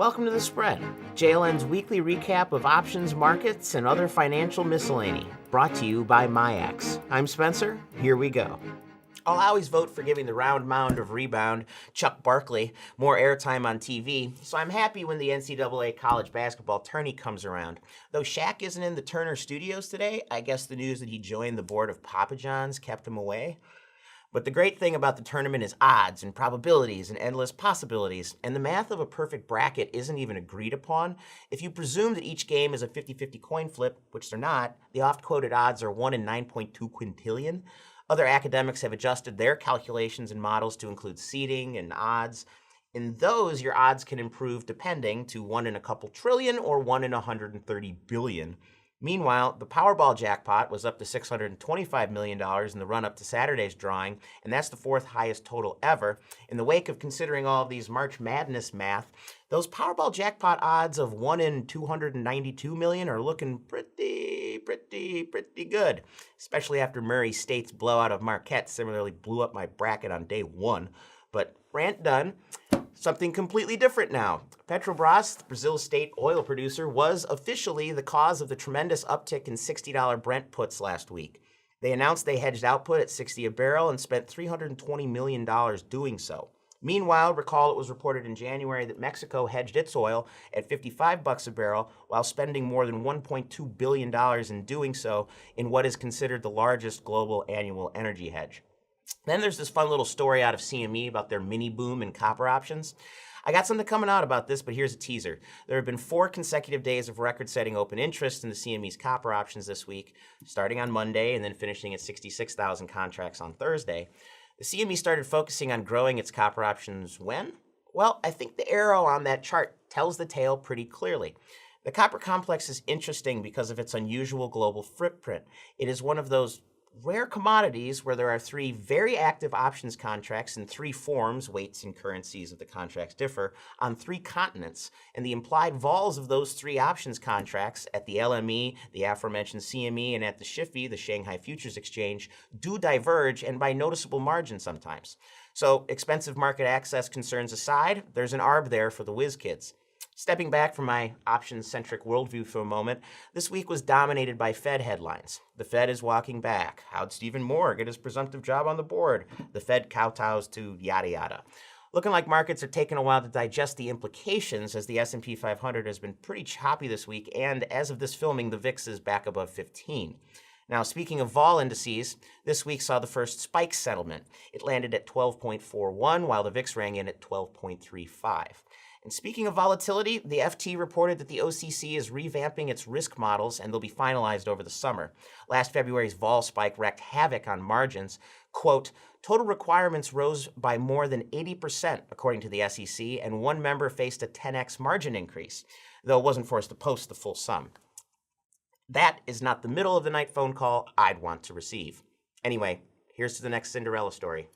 Welcome to The Spread, JLN's weekly recap of options, markets, and other financial miscellany, brought to you by MyX. I'm Spencer. Here we go. I'll always vote for giving the round mound of rebound, Chuck Barkley, more airtime on TV, so I'm happy when the NCAA college basketball tourney comes around. Though Shaq isn't in the Turner studios today, I guess the news that he joined the board of Papa John's kept him away. But the great thing about the tournament is odds and probabilities and endless possibilities, and the math of a perfect bracket isn't even agreed upon. If you presume that each game is a 50-50 coin flip, which they're not, the oft-quoted odds are 1 in 9.2 quintillion. Other academics have adjusted their calculations and models to include seeding and odds. In those, your odds can improve depending to 1 in a couple trillion or 1 in 130 billion. Meanwhile, the Powerball jackpot was up to $625 million in the run-up to Saturday's drawing, and that's the fourth highest total ever. In the wake of considering all of these March Madness math, those Powerball jackpot odds of 1 in 292 million are looking pretty good, especially after Murray State's blowout of Marquette similarly blew up my bracket on day one. But rant done. Something completely different now. Petrobras, the Brazil state oil producer, was officially the cause of the tremendous uptick in $60 Brent puts last week. They announced they hedged output at $60 a barrel and spent $320 million doing so. Meanwhile, recall it was reported in January that Mexico hedged its oil at $55 a barrel while spending more than $1.2 billion in doing so in what is considered the largest global annual energy hedge. Then there's this fun little story out of CME about their mini boom in copper options. I got something coming out about this, but here's a teaser. There have been 4 consecutive days of record-setting open interest in the CME's copper options this week, starting on Monday and then finishing at 66,000 contracts on Thursday. The CME started focusing on growing its copper options when? Well, I think the arrow on that chart tells the tale pretty clearly. The copper complex is interesting because of its unusual global footprint. It is one of those rare commodities where there are 3 very active options contracts in 3 forms, weights and currencies of the contracts differ, on 3 continents, and the implied vols of those 3 options contracts at the LME, the aforementioned CME, and at the SHFE, the Shanghai Futures Exchange, do diverge, and by noticeable margin sometimes. So, expensive market access concerns aside, there's an arb there for the whiz kids. Stepping back from my options-centric worldview for a moment, this week was dominated by Fed headlines. The Fed is walking back. How'd Stephen Moore get his presumptive job on the board? The Fed kowtows to yada yada. Looking like markets are taking a while to digest the implications as the S&P 500 has been pretty choppy this week, and as of this filming, the VIX is back above 15. Now, speaking of vol indices, this week saw the first spike settlement. It landed at 12.41, while the VIX rang in at 12.35. And speaking of volatility, the FT reported that the OCC is revamping its risk models and they'll be finalized over the summer. Last February's vol spike wreaked havoc on margins. Quote, total requirements rose by more than 80%, according to the SEC, and one member faced a 10x margin increase, though wasn't forced to post the full sum. That is not the middle of the night phone call I'd want to receive. Anyway, here's to the next Cinderella story.